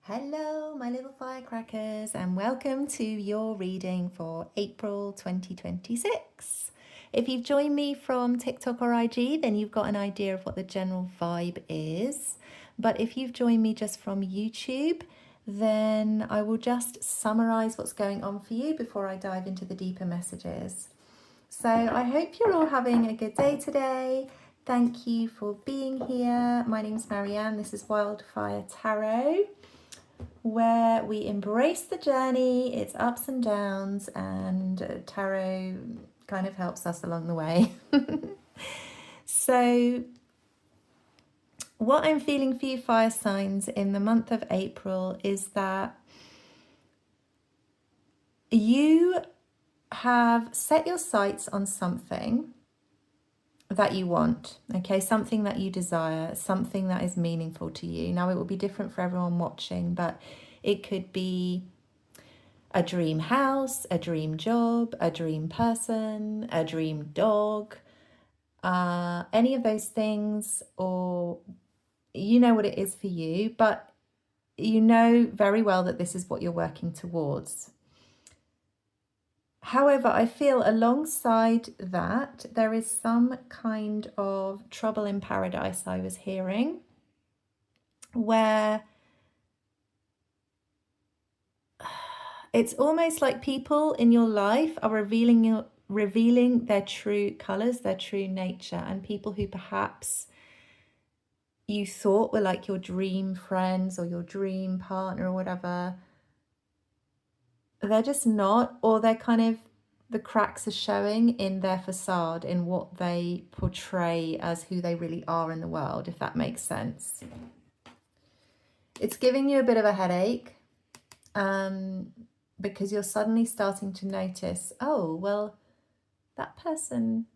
Hello, my little firecrackers, and welcome to your reading for April 2026. If you've joined me from TikTok or IG, then you've got an idea of what the general vibe is. But if you've joined me just from YouTube, then I will just summarize what's going on for you before I dive into the deeper messages. So I hope you're all having a good day today. Thank you for being here. My name's Marianne. This is Wildfire Tarot, where we embrace the journey, its ups and downs, and tarot kind of helps us along the way. So what I'm feeling for you fire signs in the month of April is that you have set your sights on something that you want, okay, something that you desire, something that is meaningful to you. Now, it will be different for everyone watching, but it could be a dream house, a dream job, a dream person, a dream dog, any of those things, or you know what it is for you, but you know very well that this is what you're working towards. However, I feel alongside that, there is some kind of trouble in paradise I was hearing, where it's almost like people in your life are revealing their true colors, their true nature, and people who perhaps you thought were like your dream friends or your dream partner or whatever, they're just not, or they're kind of, the cracks are showing in their facade, in what they portray as who they really are in the world, if that makes sense. It's giving you a bit of a headache, because you're suddenly starting to notice, oh, well, that person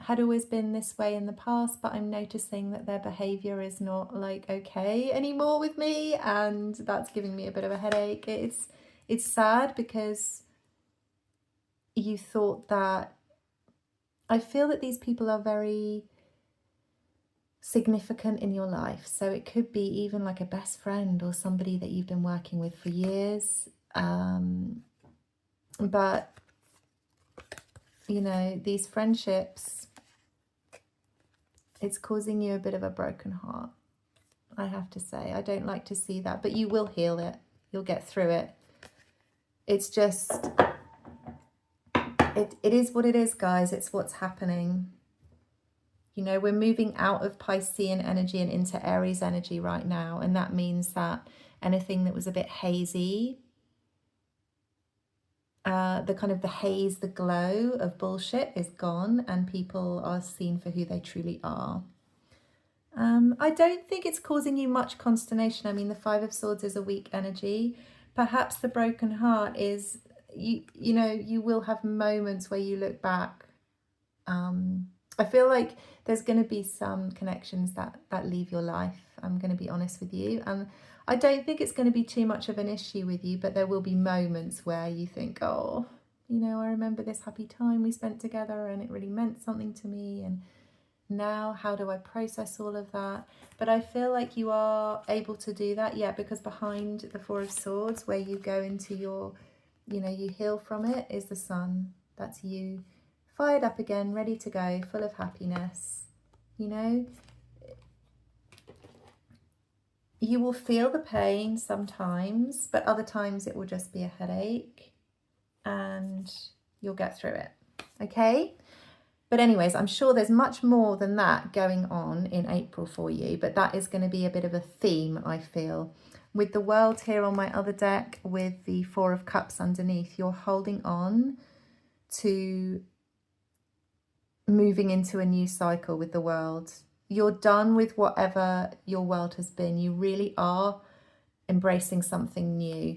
had always been this way in the past, but I'm noticing that their behavior is not like okay anymore with me, and that's giving me a bit of a headache. It's sad because you thought that, I feel that these people are very significant in your life. So it could be even like a best friend or somebody that you've been working with for years. But, you know, these friendships, it's causing you a bit of a broken heart, I have to say. I don't like to see that, but you will heal it. You'll get through it. It's just, it is what it is, guys. It's what's happening. You know, we're moving out of Piscean energy and into Aries energy right now. And that means that anything that was a bit hazy, the kind of the haze, the glow of bullshit is gone, and people are seen for who they truly are. I don't think it's causing you much consternation. I mean, the Five of Swords is a weak energy. Perhaps the broken heart is, you know, you will have moments where you look back. I feel like there's going to be some connections that leave your life. I'm going to be honest with you. And I don't think it's going to be too much of an issue with you, but there will be moments where you think, oh, you know, I remember this happy time we spent together and it really meant something to me. And now how do I process all of that? But I feel like you are able to do that, yeah, because behind the Four of Swords, where you go into your, you know, you heal from it, is the Sun. That's you, fired up again, ready to go, full of happiness. You know, you will feel the pain sometimes, but other times it will just be a headache and you'll get through it, okay? But anyways, I'm sure there's much more than that going on in April for you, but that is going to be a bit of a theme, I feel. With the World here on my other deck, with the Four of Cups underneath, you're holding on to moving into a new cycle with the World. You're done with whatever your world has been. You really are embracing something new.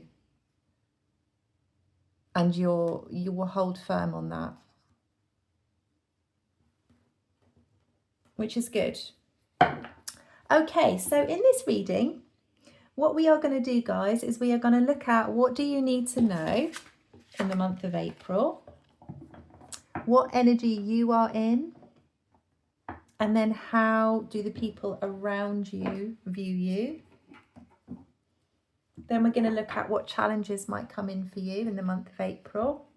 And you will hold firm on that, which is good. Okay, so in this reading, what we are going to do, guys, is we are going to look at what do you need to know in the month of April, what energy you are in, and then how do the people around you view you, Then we're going to look at what challenges might come in for you in the month of April.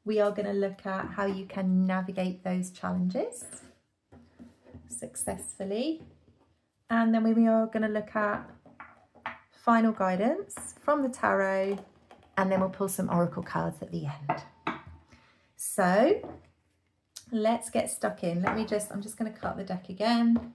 We are going to look at how you can navigate those challenges successfully. And then we are going to look at final guidance from the tarot, and then we'll pull some oracle cards at the end. So let's get stuck in. I'm just going to cut the deck again,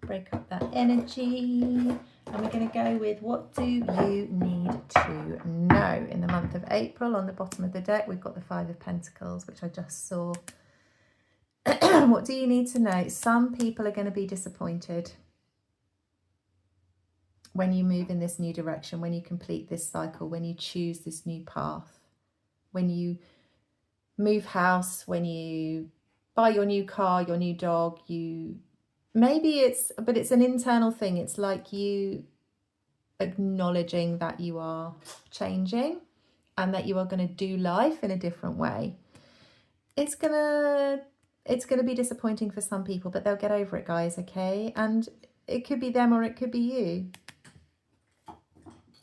break up that energy, and we're going to go with what do you need to know in the month of April. On the bottom of the deck, we've got the Five of Pentacles, which I just saw. What do you need to know? Some people are going to be disappointed when you move in this new direction, when you complete this cycle, when you choose this new path, when you move house, when you buy your new car, your new dog, but it's an internal thing. It's like you acknowledging that you are changing and that you are going to do life in a different way. It's going to be disappointing for some people, but they'll get over it, guys, okay? And it could be them or it could be you.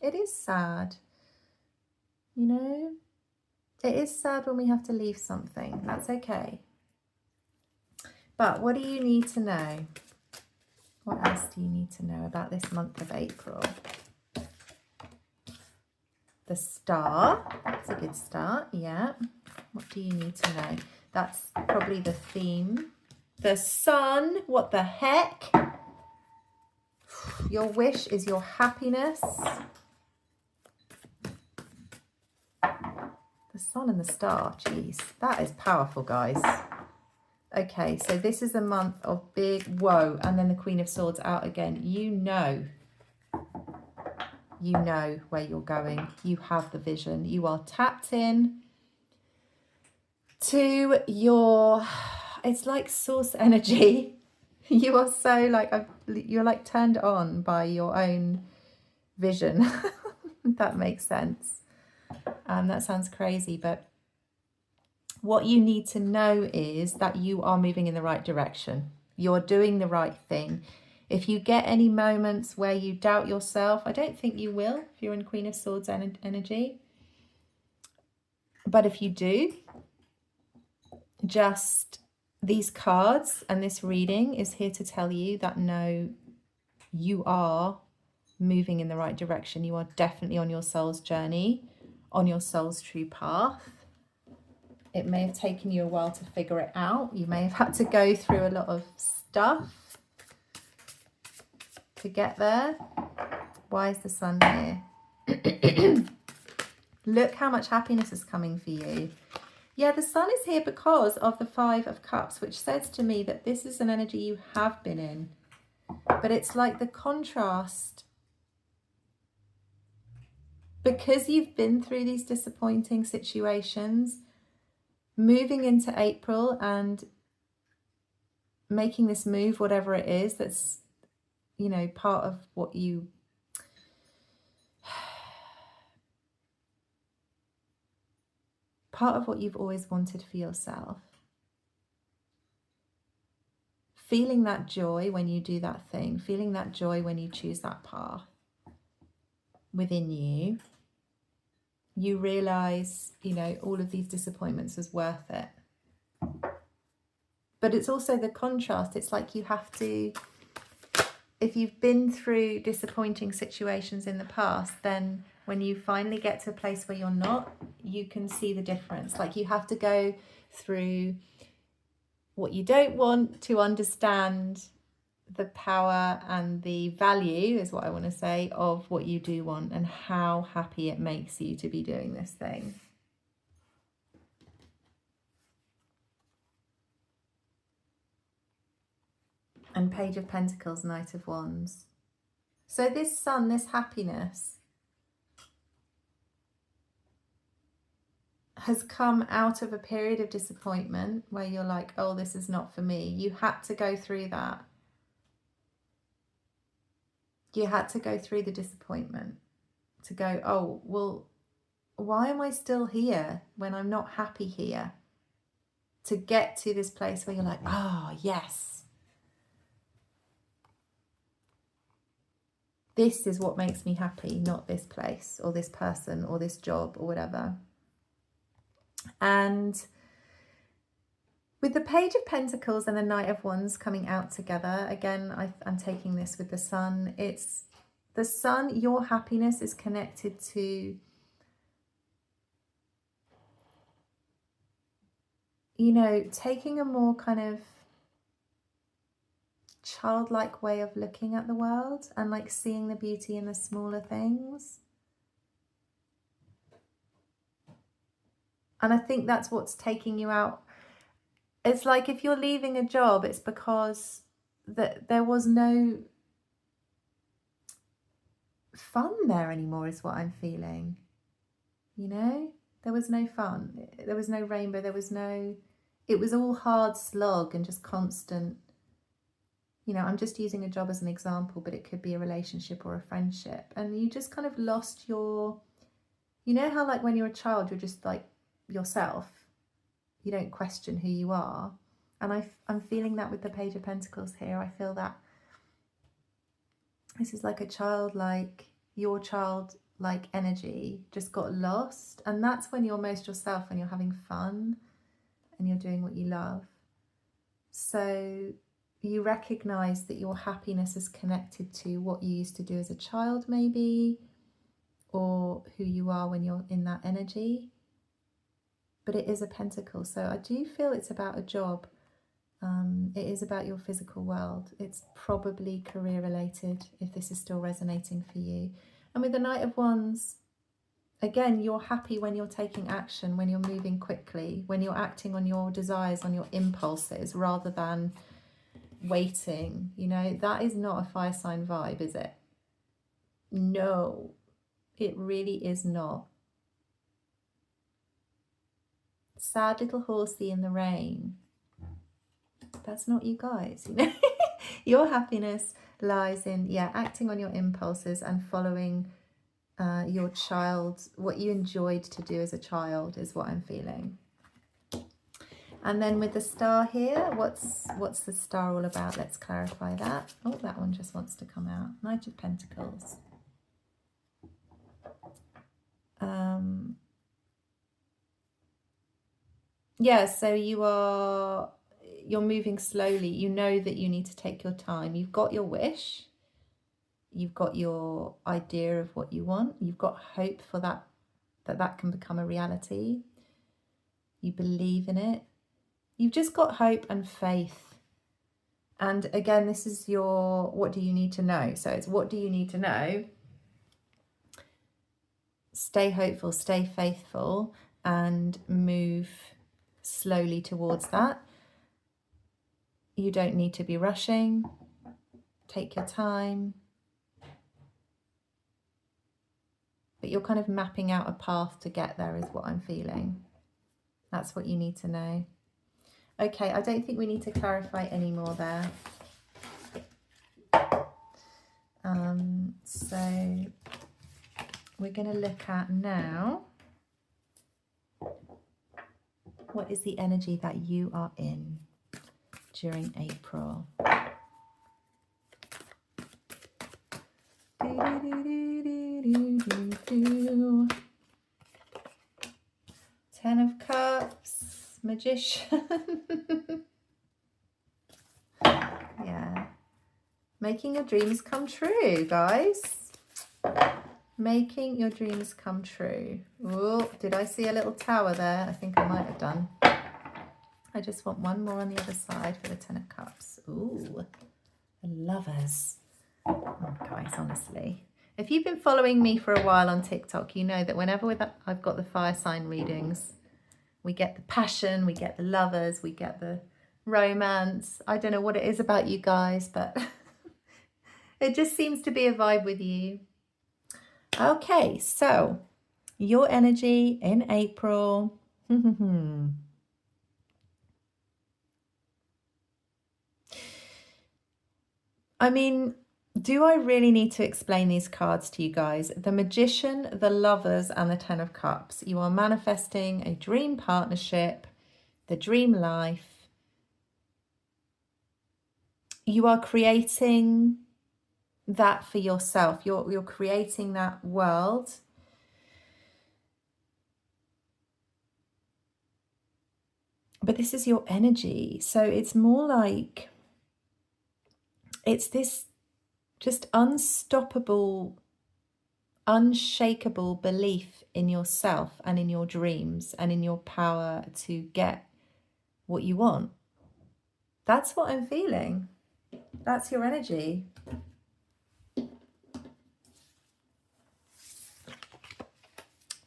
It is sad, you know? It is sad when we have to leave something. That's okay. But what do you need to know? What else do you need to know about this month of April? The Star. That's a good start, yeah. What do you need to know? That's probably the theme. The Sun. What the heck? Your wish is your happiness. The Sun and the Star, geez, that is powerful, guys. Okay, so this is a month of big whoa, and then the Queen of Swords out again. You know where you're going. You have the vision. You are tapped in to your, it's like source energy. You are so you're like turned on by your own vision. If that makes sense. That sounds crazy, but what you need to know is that you are moving in the right direction. You're doing the right thing. If you get any moments where you doubt yourself, I don't think you will if you're in Queen of Swords energy. But if you do, just these cards and this reading is here to tell you that no, you are moving in the right direction. You are definitely on your soul's journey, on your soul's true path. It may have taken you a while to figure it out. You may have had to go through a lot of stuff to get there. Why is the Sun here? Look how much happiness is coming for you. Yeah, the Sun is here because of the Five of Cups, which says to me that this is an energy you have been in. But it's like the contrast. Because you've been through these disappointing situations, moving into April and making this move, whatever it is, that's, you know, part of what you you've always wanted for yourself. Feeling that joy when you do that thing, feeling that joy when you choose that path within you, you realize, you know, all of these disappointments was worth it. But it's also the contrast. It's like you have to, if you've been through disappointing situations in the past, then when you finally get to a place where you're not, you can see the difference. Like you have to go through what you don't want to understand the power and the value, is what I want to say, of what you do want and how happy it makes you to be doing this thing. And Page of Pentacles, Knight of Wands. So this Sun, this happiness, has come out of a period of disappointment where you're like, oh, this is not for me. You had to go through that. You had to go through the disappointment to go, oh, well, why am I still here when I'm not happy here? To get to this place where you're like, oh, yes. this is what makes me happy, not this place or this person or this job or whatever. And with the Page of Pentacles and the Knight of Wands coming out together, again, I'm taking this with the Sun. It's the Sun, your happiness is connected to, you know, taking a more kind of childlike way of looking at the world and like seeing the beauty in the smaller things. And I think that's what's taking you out. It's like if you're leaving a job, it's because there was no fun there anymore, is what I'm feeling. You know, there was no fun. There was no rainbow. There was no, it was all hard slog and just constant. You know, I'm just using a job as an example, but it could be a relationship or a friendship. And you just kind of lost your, you know how like when you're a child, you're just like yourself. You don't question who you are. And I'm feeling that with the Page of Pentacles here. I feel that this is like a childlike, your childlike energy just got lost. And that's when you're most yourself, when you're having fun and you're doing what you love. So you recognize that your happiness is connected to what you used to do as a child maybe, or who you are when you're in that energy. But it is a pentacle, so I do feel it's about a job. It is about your physical world. It's probably career related if this is still resonating for you. And with the Knight of Wands, again, you're happy when you're taking action, when you're moving quickly, when you're acting on your desires, on your impulses, rather than waiting. You know, that is not a fire sign vibe, is it? No, it really is not. Sad little horsey in the rain. That's not you guys, you know. Your happiness lies in, yeah, acting on your impulses and following your child, what you enjoyed to do as a child is what I'm feeling. And then with the star here, what's the star all about? Let's clarify that. Oh, that one just wants to come out. Knight of Pentacles. Yeah, so you're moving slowly. You know that you need to take your time. You've got your wish. You've got your idea of what you want. You've got hope for that can become a reality. You believe in it. You've just got hope and faith. And again, this is your, what do you need to know? So it's what do you need to know? Stay hopeful, stay faithful, and move slowly towards that. You don't need to be rushing. Take your time. But you're kind of mapping out a path to get there is what I'm feeling. That's what you need to know. Okay, I don't think we need to clarify any more there. So we're going to look at now, what is the energy that you are in during April? Ten of Cups, Magician. Yeah. Making your dreams come true, guys. Making your dreams come true. Oh, did I see a little tower there? I think I might have done. I just want one more on the other side for the Ten of Cups. Ooh, the Lovers. Oh, guys, honestly. If you've been following me for a while on TikTok, you know that whenever I've got the fire sign readings, we get the passion, we get the lovers, we get the romance. I don't know what it is about you guys, but it just seems to be a vibe with you. Okay, so your energy in April. I mean, do I really need to explain these cards to you guys? The Magician, the Lovers, and the Ten of Cups. You are manifesting a dream partnership, the dream life. You are creating that for yourself. You're creating that world. But this is your energy. So it's more like, it's this just unstoppable, unshakable belief in yourself and in your dreams and in your power to get what you want. That's what I'm feeling. That's your energy.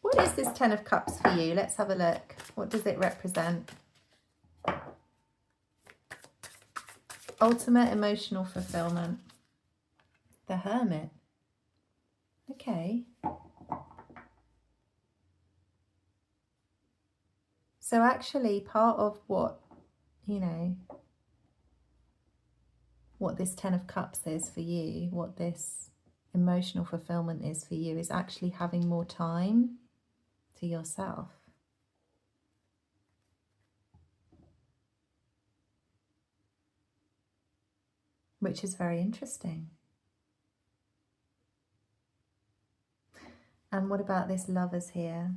What is this 10 of Cups for you? Let's have a look. What does it represent? Ultimate emotional fulfillment. The Hermit. Okay. So actually part of what, you know, what this 10 of Cups is for you, what this emotional fulfillment is for you, is actually having more time to yourself. Which is very interesting. And what about this Lovers here?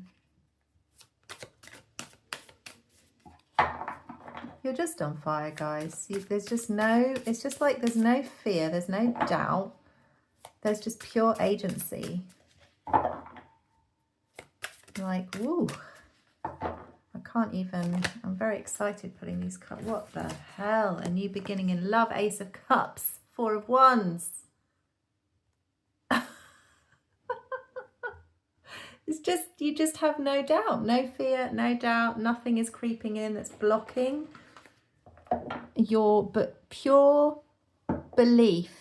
You're just on fire, guys. There's just no, it's just like there's no fear, there's no doubt. There's just pure agency. Like, woo. I can't even, I'm very excited putting these cards. What the hell? A new beginning in love. Ace of Cups. 4 of Wands. It's just, you just have no doubt, no fear, no doubt. Nothing is creeping in that's blocking your pure belief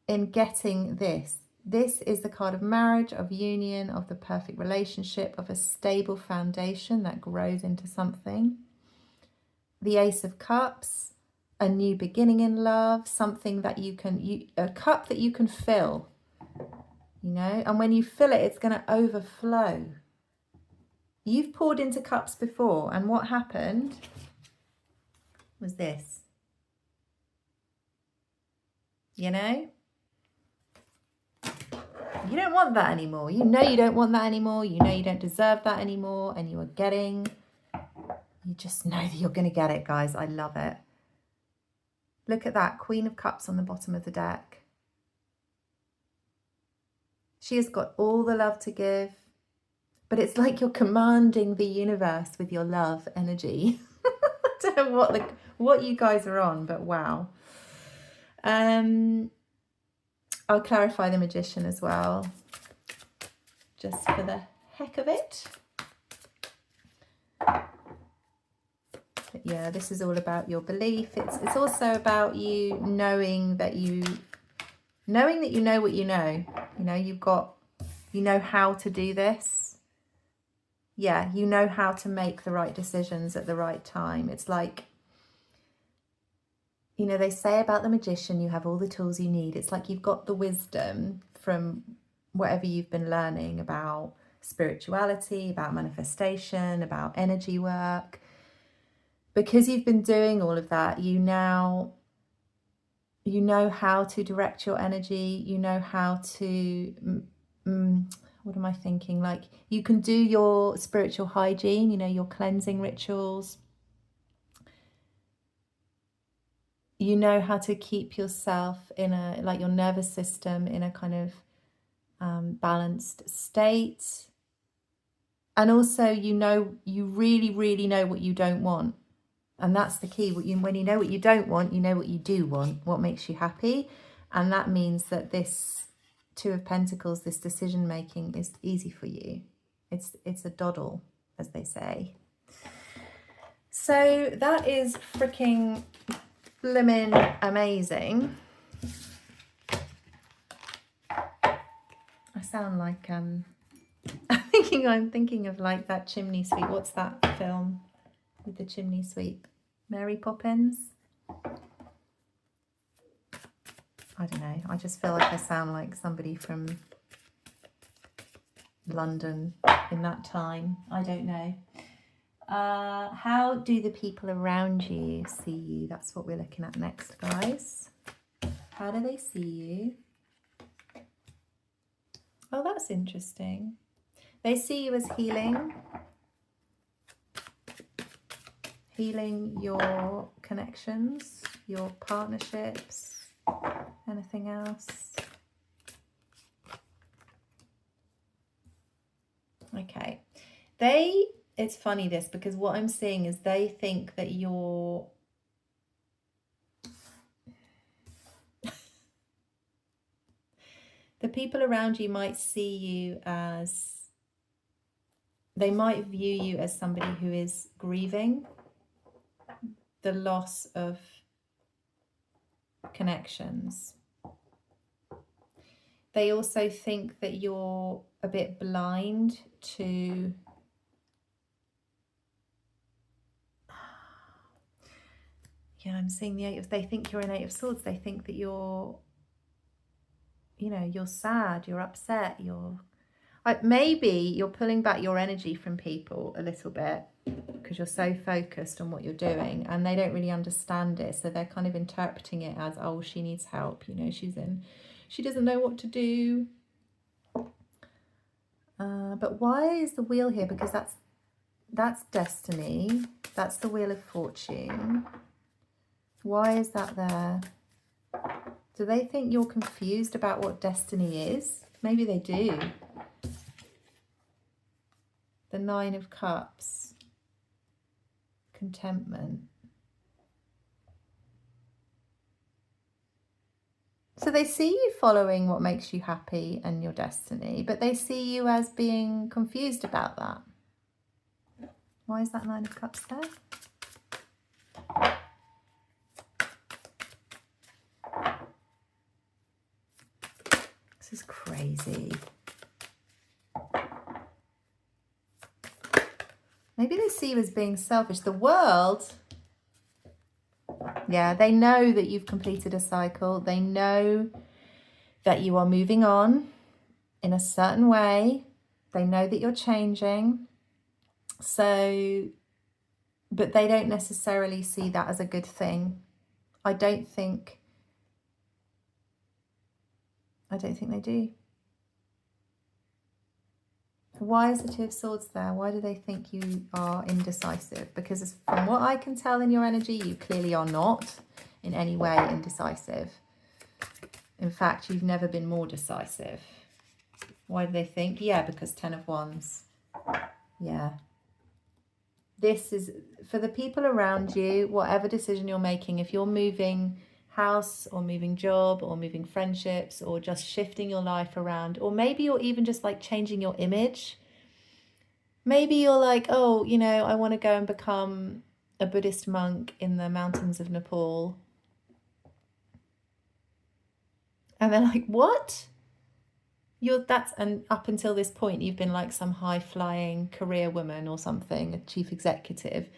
in getting this. This is the card of marriage, of union, of the perfect relationship, of a stable foundation that grows into something. The Ace of Cups, a new beginning in love, something that you can, a cup that you can fill, you know, and when you fill it, it's going to overflow. You've poured into cups before, and what happened was this, you know? You don't want that anymore. You know you don't want that anymore. You know you don't deserve that anymore. And you are getting, you just know that you're going to get it, guys. I love it. Look at that. Queen of Cups on the bottom of the deck. She has got all the love to give. But it's like you're commanding the universe with your love energy. I don't know what you guys are on, but wow. I'll clarify the Magician as well, just for the heck of it. But yeah, this is all about your belief. It's also about you knowing that you know what you know. You know, you know how to do this. Yeah, you know how to make the right decisions at the right time. It's like, you know, they say about the Magician, you have all the tools you need. It's like you've got the wisdom from whatever you've been learning about spirituality, about manifestation, about energy work. Because you've been doing all of that, you know how to direct your energy. You know how to, what am I thinking? Like, you can do your spiritual hygiene, you know, your cleansing rituals. You know how to keep yourself in a, like your nervous system in a kind of balanced state. And also, you know, you really, really know what you don't want. And that's the key. When you know what you don't want, you know what you do want, what makes you happy. And that means that this 2 of Pentacles, this decision making, is easy for you. It's a doddle, as they say. So that is freaking blimmin' amazing. I sound like I'm thinking of like that chimney sweep. What's that film with the chimney sweep? Mary Poppins? I don't know. I just feel like I sound like somebody from London in that time. I don't know. How do the people around you see you? That's what we're looking at next, guys. How do they see you? Oh, that's interesting. They see you as healing your connections, your partnerships, anything else. Okay. It's funny this, because what I'm seeing is they think that you're the people around you might see you as, they might view you as somebody who is grieving the loss of connections. They also think that you're a bit blind to I'm seeing the Eight of, they think you're an Eight of Swords. They think that you're, you're sad, you're upset, maybe you're pulling back your energy from people a little bit because you're so focused on what you're doing, and they don't really understand it. So they're kind of interpreting it as, oh, she needs help. She doesn't know what to do. But why is the wheel here? Because that's destiny. That's the Wheel of Fortune. Why is that there? Do they think you're confused about what destiny is? Maybe they do. The Nine of Cups. Contentment. So they see you following what makes you happy and your destiny, but they see you as being confused about that. Why is that Nine of Cups there? This is crazy. Maybe they see you as being selfish. The World, yeah, they know that you've completed a cycle. They know that you are moving on in a certain way. They know that you're changing. So, but they don't necessarily see that as a good thing. I don't think they do. Why is the Two of Swords there? Why do they think you are indecisive? Because from what I can tell in your energy, you clearly are not in any way indecisive. In fact, you've never been more decisive. Why do they think? Yeah, because 10 of Wands. Yeah. This is, for the people around you, whatever decision you're making, if you're moving house or moving job or moving friendships or just shifting your life around, or maybe you're even just like changing your image. Maybe you're like, oh, I want to go and become a Buddhist monk in the mountains of Nepal. And they're like, what? And up until this point, you've been like some high flying career woman or something, a chief executive.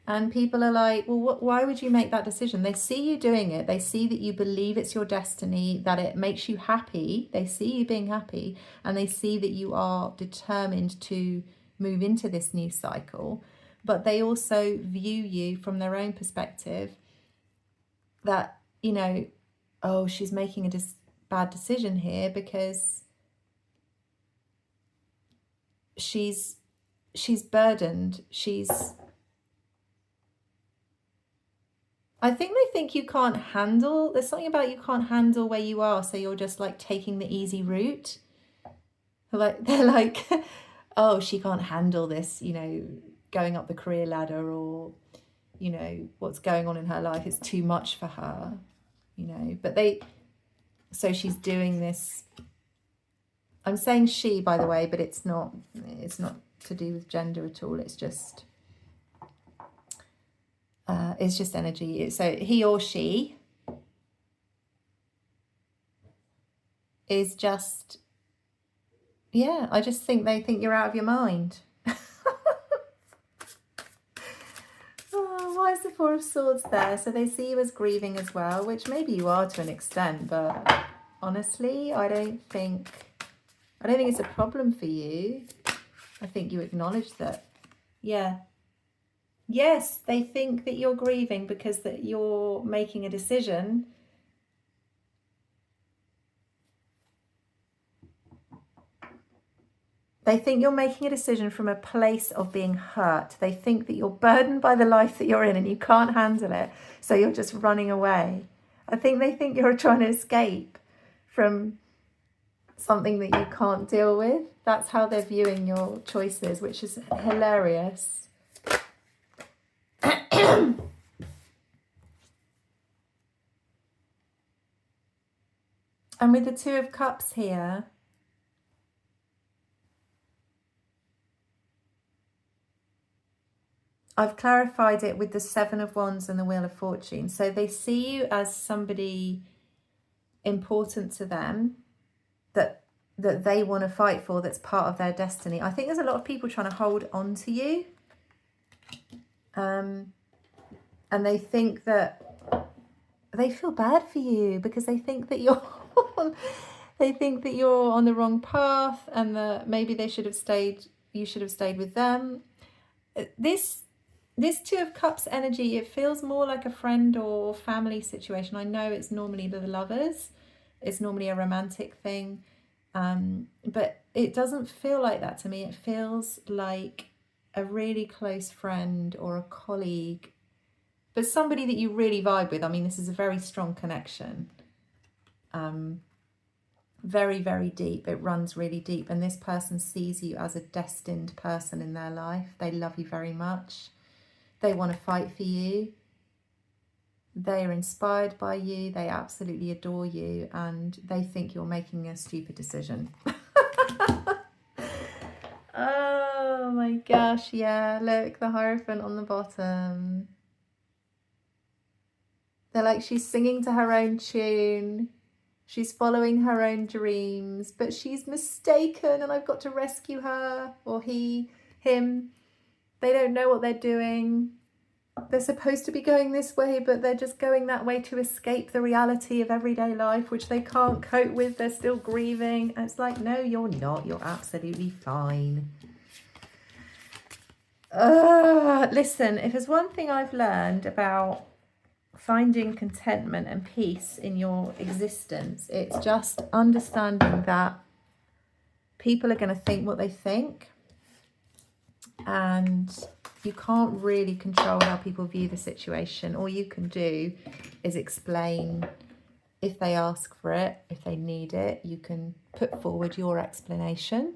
And people are like, well, why would you make that decision? They see you doing it. They see that you believe it's your destiny, that it makes you happy. They see you being happy, and they see that you are determined to move into this new cycle. But they also view you from their own perspective that, oh, she's making a bad decision here because she's burdened. I think they think you can't handle, there's something about you can't handle where you are, so you're just like taking the easy route. They're like, oh, she can't handle this, going up the career ladder, or, what's going on in her life is too much for her, but so she's doing this. I'm saying she, by the way, but it's not to do with gender at all. It's just energy. So he or she is just, I just think they think you're out of your mind. Oh, why is the Four of Swords there? So they see you as grieving as well, which maybe you are to an extent, but honestly, I don't think it's a problem for you. I think you acknowledge that. Yeah. Yes, they think that you're grieving because that you're making a decision. They think you're making a decision from a place of being hurt. They think that you're burdened by the life that you're in and you can't handle it, so you're just running away. I think they think you're trying to escape from something that you can't deal with. That's how they're viewing your choices, which is hilarious. And with the Two of Cups here, I've clarified it with the Seven of Wands and the Wheel of Fortune. So they see you as somebody important to them, that they want to fight for, that's part of their destiny. I think there's a lot of people trying to hold on to you. And they think that they feel bad for you because they think that you're they think that you're on the wrong path, and that maybe you should have stayed with them. This Two of Cups energy, it feels more like a friend or family situation. I know it's normally the lovers, it's normally a romantic thing, but it doesn't feel like that to me. It feels like a really close friend or a colleague, but somebody that you really vibe with. I mean, this is a very strong connection. Very, very deep. It runs really deep. And this person sees you as a destined person in their life. They love you very much. They want to fight for you. They are inspired by you. They absolutely adore you. And they think you're making a stupid decision. Oh my gosh. Yeah, look, the Hierophant on the bottom. They're like, she's singing to her own tune. She's following her own dreams, but she's mistaken and I've got to rescue her, or him. They don't know what they're doing. They're supposed to be going this way, but they're just going that way to escape the reality of everyday life, which they can't cope with. They're still grieving. And it's like, no, you're not. You're absolutely fine. Listen, if there's one thing I've learned about finding contentment and peace in your existence, it's just understanding that people are going to think what they think, and you can't really control how people view the situation. All you can do is explain if they ask for it, if they need it. You can put forward your explanation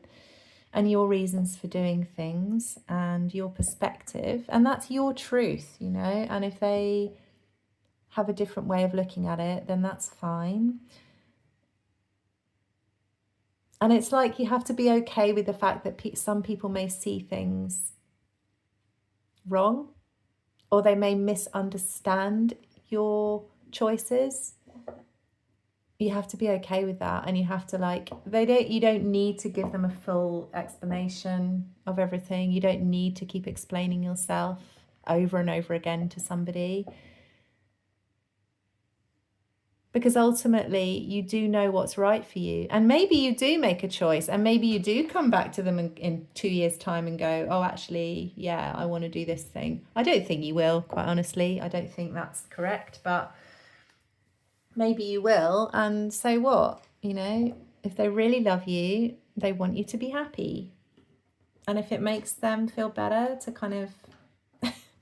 and your reasons for doing things and your perspective, and that's your truth, you know. And if they have a different way of looking at it, then that's fine. And it's like you have to be okay with the fact that some people may see things wrong, or they may misunderstand your choices. You have to be okay with that, and you have to you don't need to give them a full explanation of everything. You don't need to keep explaining yourself over and over again to somebody. Because ultimately you do know what's right for you. And maybe you do make a choice, and maybe you do come back to them in 2 years' time and go, oh, actually, yeah, I want to do this thing. I don't think you will, quite honestly. I don't think that's correct, but maybe you will. And so what? You know, if they really love you, they want you to be happy. And if it makes them feel better to kind of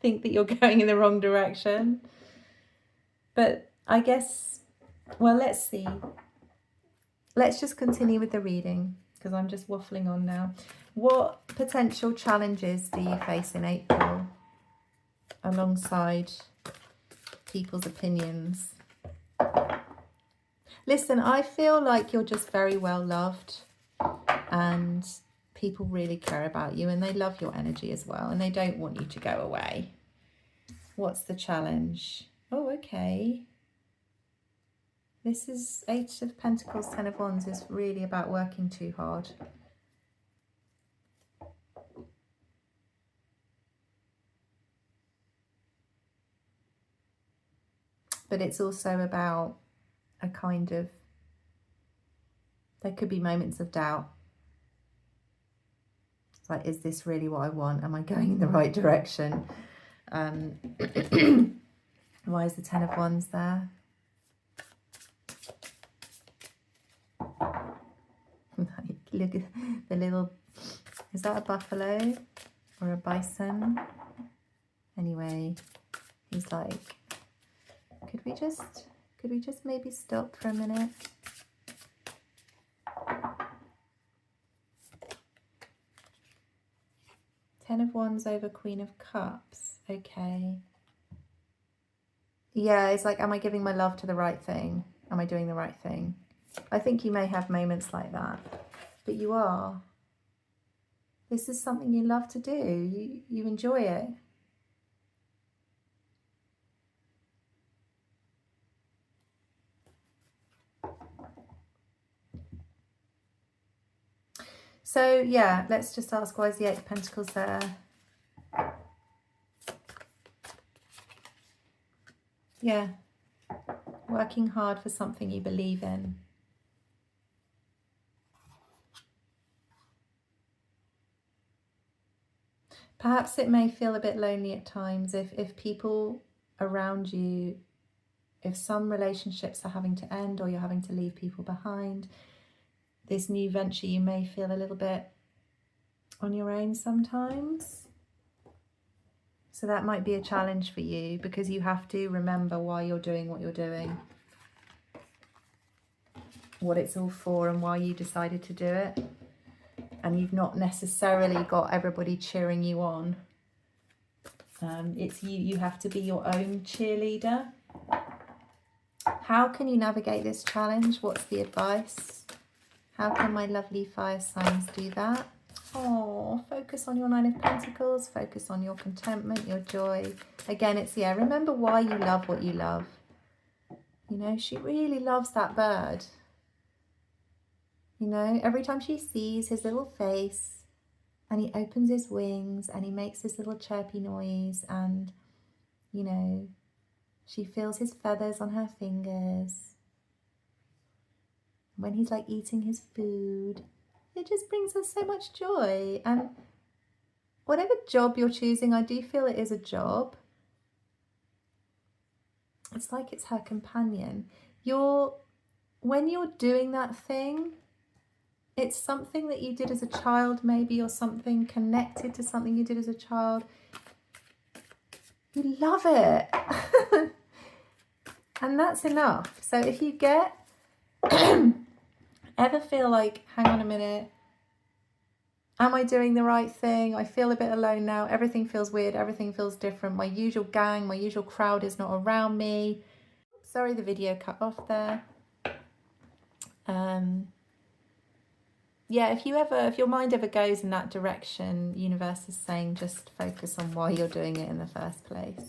think that you're going in the wrong direction. But I guess, well, let's see. Let's just continue with the reading, because I'm just waffling on now. What potential challenges do you face in April alongside people's opinions? Listen, I feel like you're just very well loved, and people really care about you, and they love your energy as well, and they don't want you to go away. What's the challenge? Oh, okay. This is Eight of Pentacles, Ten of Wands is really about working too hard. But it's also about a kind of, there could be moments of doubt. It's like, is this really what I want? Am I going in the right direction? Why is the Ten of Wands there? Like, Look at the little, is that a buffalo or a bison? Anyway, he's like, could we just maybe stop for a minute? Ten of Wands over Queen of Cups. Okay. Yeah, it's like, am I giving my love to the right thing? Am I doing the right thing? I think you may have moments like that, but you are. This is something you love to do. You enjoy it. So yeah, let's just ask, why is the Eight of Pentacles there? Yeah, working hard for something you believe in. Perhaps it may feel a bit lonely at times if people around you, if some relationships are having to end or you're having to leave people behind. This new venture, you may feel a little bit on your own sometimes. So that might be a challenge for you, because you have to remember why you're doing what you're doing, what it's all for and why you decided to do it. And you've not necessarily got everybody cheering you on. It's you have to be your own cheerleader. How can you navigate this challenge? What's the advice? How can my lovely fire signs do that? Oh, focus on your Nine of Pentacles, focus on your contentment, your joy. Again, it's, yeah, remember why you love what you love. You know, she really loves that bird. You know, every time she sees his little face and he opens his wings and he makes this little chirpy noise, and, you know, she feels his feathers on her fingers. When he's like eating his food, it just brings her so much joy. And whatever job you're choosing, I do feel it is a job. It's like it's her companion. When you're doing that thing, it's something that you did as a child maybe, or something connected to something you did as a child. You love it. And that's enough. So if you get ever feel like, hang on a minute, am I doing the right thing? I feel a bit alone now. Everything feels weird. Everything feels different. My usual gang, my usual crowd is not around me. Sorry, the video cut off there. Yeah, if your mind ever goes in that direction, universe is saying just focus on why you're doing it in the first place.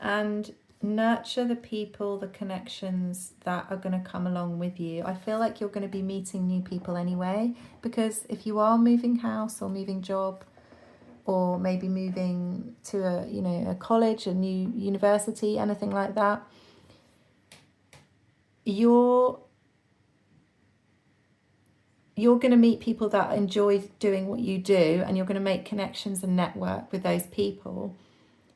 And nurture the people, the connections that are going to come along with you. I feel like you're going to be meeting new people anyway, because if you are moving house or moving job, or maybe moving to a college, a new university, anything like that, you're going to meet people that enjoy doing what you do, and you're going to make connections and network with those people.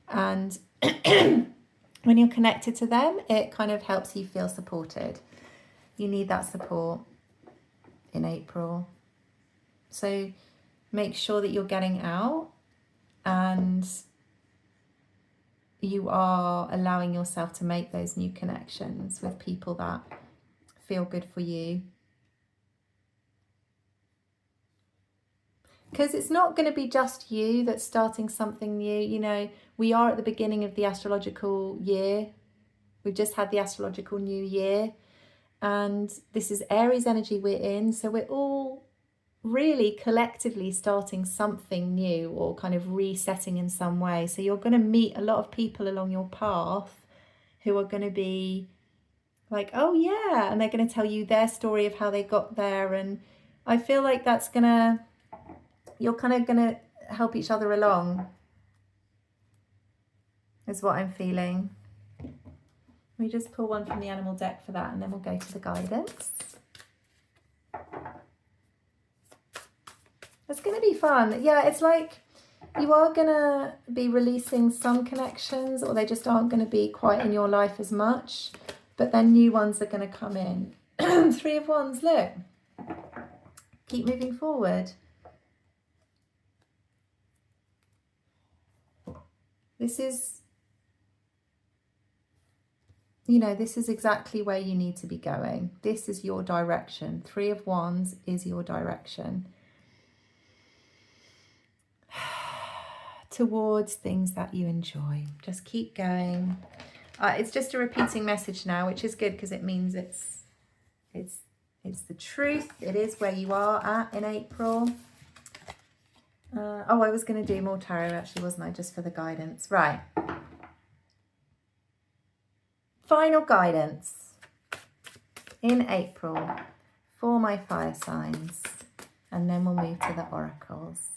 And when you're connected to them, it kind of helps you feel supported. You need that support in April. So make sure that you're getting out and you are allowing yourself to make those new connections with people that feel good for you. Because it's not going to be just you that's starting something new. You know, we are at the beginning of the astrological year. We've just had the astrological new year. And this is Aries energy we're in. So we're all really collectively starting something new, or kind of resetting in some way. So you're going to meet a lot of people along your path who are going to be like, oh yeah, and they're going to tell you their story of how they got there. And I feel like you're kind of going to help each other along, is what I'm feeling. We just pull one from the animal deck for that, and then we'll go to the guidance. It's going to be fun. Yeah, it's like You are going to be releasing some connections, or they just aren't going to be quite in your life as much, but then new ones are going to come in. Three of Wands, look. Keep moving forward. This is, you know, this is exactly where you need to be going. This is your direction. Three of Wands is your direction towards things that you enjoy. Just keep going. It's just a repeating message now, which is good because it means it's the truth. It is where you are at in April. Oh, I was going to do more tarot actually, wasn't I? Just for the guidance. Right. Final guidance in April for my fire signs. And then we'll move to the oracles.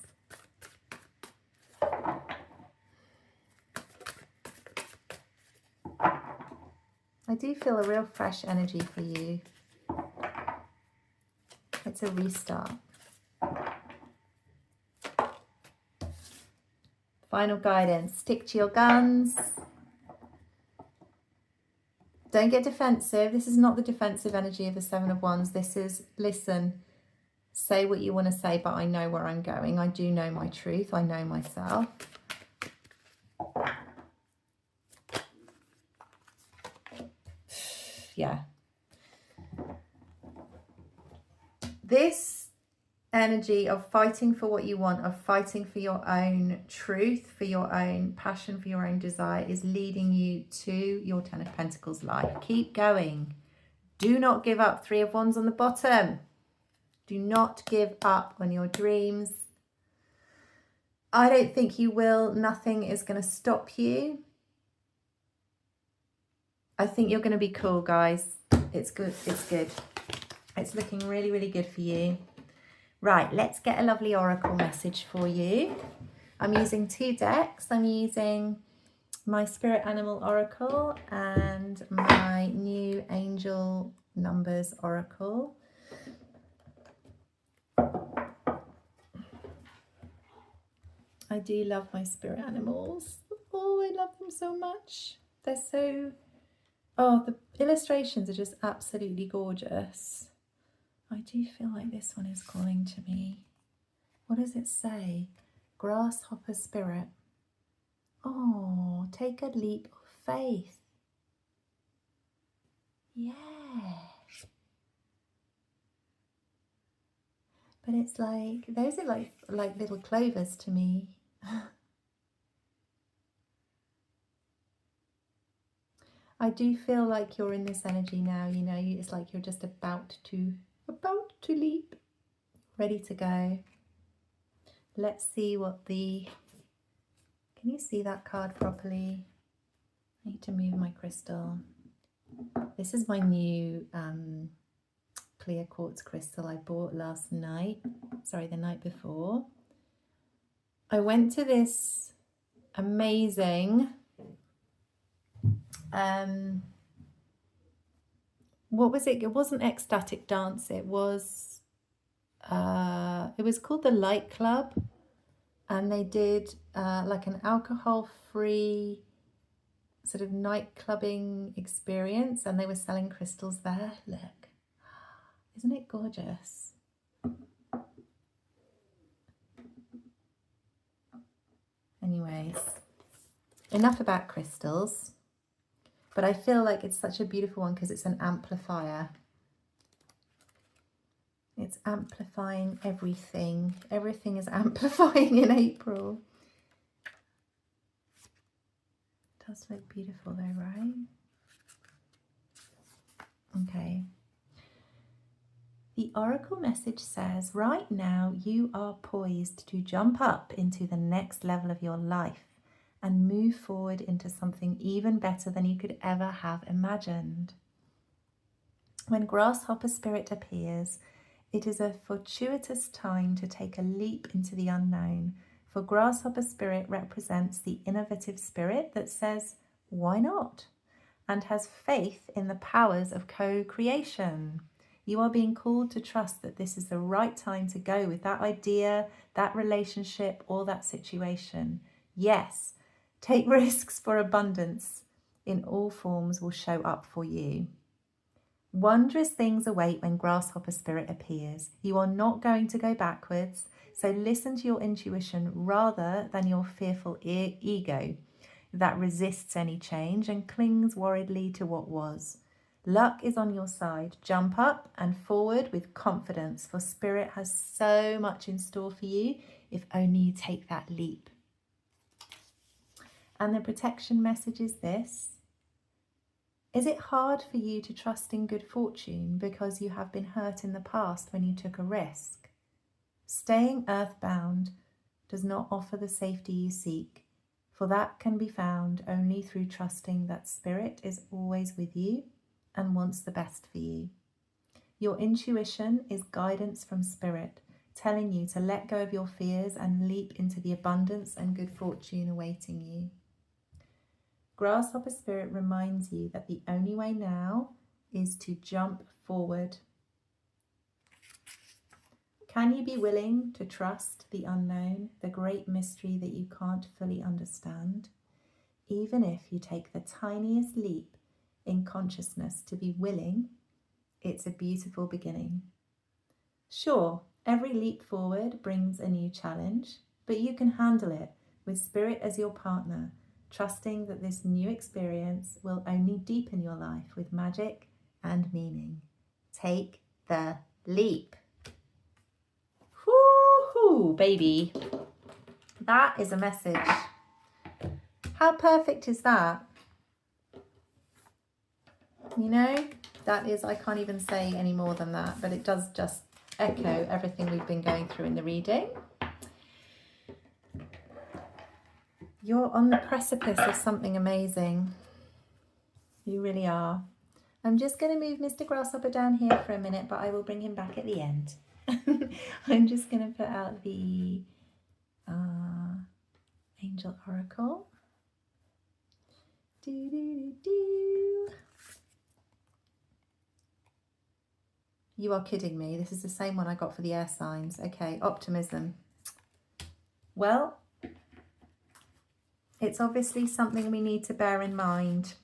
I do feel a real fresh energy for you. It's a restart. Final guidance. Stick to your guns. Don't get defensive. This is not the defensive energy of the Seven of Wands. This is, listen, say what you want to say, but I know where I'm going. I do know my truth. I know myself. Yeah. This energy of fighting for what you want, of fighting for your own truth, for your own passion, for your own desire, is leading you to your Ten of Pentacles life. Keep going. Do not give up. Three of Wands on the bottom. Do not give up on your dreams. I don't think you will. Nothing is going to stop you. I think you're going to be cool, guys. It's good. It's good. It's looking really, really good for you. Right, let's get a lovely oracle message for you. I'm using two decks. I'm using my Spirit Animal Oracle and my new Angel Numbers Oracle. I do love my spirit animals. Oh, I love them so much. They're so... Oh, the illustrations are just absolutely gorgeous. I do feel like this one is calling to me. What does it say? Grasshopper spirit. Oh, take a leap of faith. Yeah. But it's like, those are like little clovers to me. I do feel like you're in this energy now, you know, it's like you're just about to leap, ready to go. Let's see what the, can you see that card properly? I need to move my crystal. This is my new clear quartz crystal I bought last night, sorry, the night before. I went to this amazing, what was it? It wasn't ecstatic dance. It was called the Light Club, and they did like an alcohol-free sort of night clubbing experience, and they were selling crystals there. Look, isn't it gorgeous? Anyways, enough about crystals. But I feel like it's such a beautiful one because it's an amplifier. It's amplifying everything. Everything is amplifying in April. It does look beautiful though, right? Okay. The oracle message says, right now you are poised to jump up into the next level of your life and move forward into something even better than you could ever have imagined. When Grasshopper Spirit appears, it is a fortuitous time to take a leap into the unknown, for Grasshopper Spirit represents the innovative spirit that says, why not? And has faith in the powers of co-creation. You are being called to trust that this is the right time to go with that idea, that relationship, or that situation. Yes, take risks for abundance in all forms will show up for you. Wondrous things await when grasshopper spirit appears. You are not going to go backwards, so listen to your intuition rather than your fearful ego that resists any change and clings worriedly to what was. Luck is on your side. Jump up and forward with confidence, for Spirit has so much in store for you if only you take that leap. And the protection message is this. Is it hard for you to trust in good fortune because you have been hurt in the past when you took a risk? Staying earthbound does not offer the safety you seek, for that can be found only through trusting that Spirit is always with you and wants the best for you. Your intuition is guidance from Spirit, telling you to let go of your fears and leap into the abundance and good fortune awaiting you. Grasshopper Spirit reminds you that the only way now is to jump forward. Can you be willing to trust the unknown, the great mystery that you can't fully understand? Even if you take the tiniest leap in consciousness to be willing, it's a beautiful beginning. Sure, every leap forward brings a new challenge, but you can handle it with Spirit as your partner, trusting that this new experience will only deepen your life with magic and meaning. Take the leap. Woo-hoo, baby. That is a message. How perfect is that? You know, that is, I can't even say any more than that, but it does just echo everything we've been going through in the reading. You're on the precipice of something amazing. You really are. I'm just going to move Mr. Grasshopper down here for a minute, but I will bring him back at the end. I'm just going to put out the Angel Oracle. You are kidding me. This is the same one I got for the air signs. Okay, optimism. Well, it's obviously something we need to bear in mind.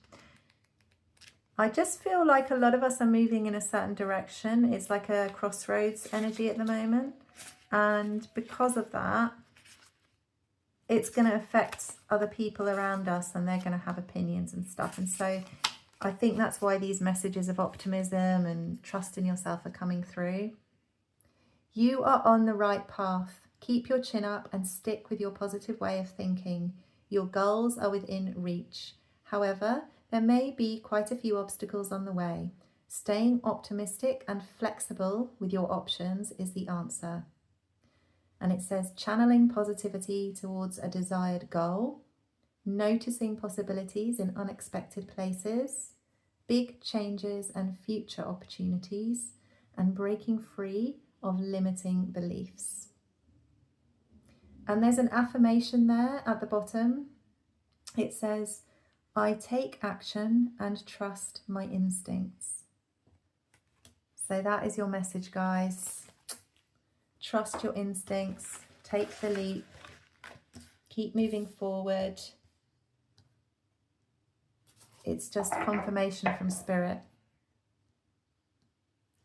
I just feel like a lot of us are moving in a certain direction. It's like a crossroads energy at the moment. And because of that, it's going to affect other people around us and they're going to have opinions and stuff. And so I think that's why these messages of optimism and trust in yourself are coming through. You are on the right path. Keep your chin up and stick with your positive way of thinking. Your goals are within reach. However, there may be quite a few obstacles on the way. Staying optimistic and flexible with your options is the answer. And it says channeling positivity towards a desired goal, noticing possibilities in unexpected places, big changes and future opportunities, and breaking free of limiting beliefs. And there's an affirmation there at the bottom. It says, I take action and trust my instincts. So that is your message, guys. Trust your instincts, take the leap, keep moving forward. It's just confirmation from Spirit.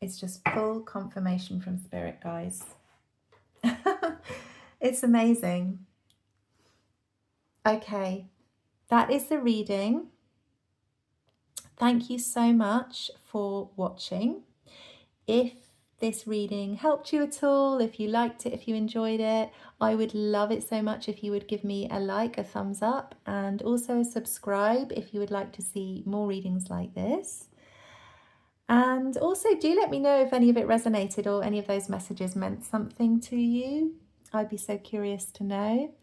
It's just full confirmation from Spirit, guys. It's amazing. Okay, that is the reading. Thank you so much for watching. If this reading helped you at all, if you liked it, if you enjoyed it, I would love it so much if you would give me a like, a thumbs up, and also subscribe if you would like to see more readings like this. And also do let me know if any of it resonated or any of those messages meant something to you. I'd be so curious to know.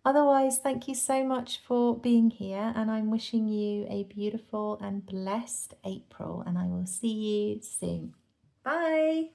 Otherwise, thank you so much for being here, and I'm wishing you a beautiful and blessed April, and I will see you soon. Bye.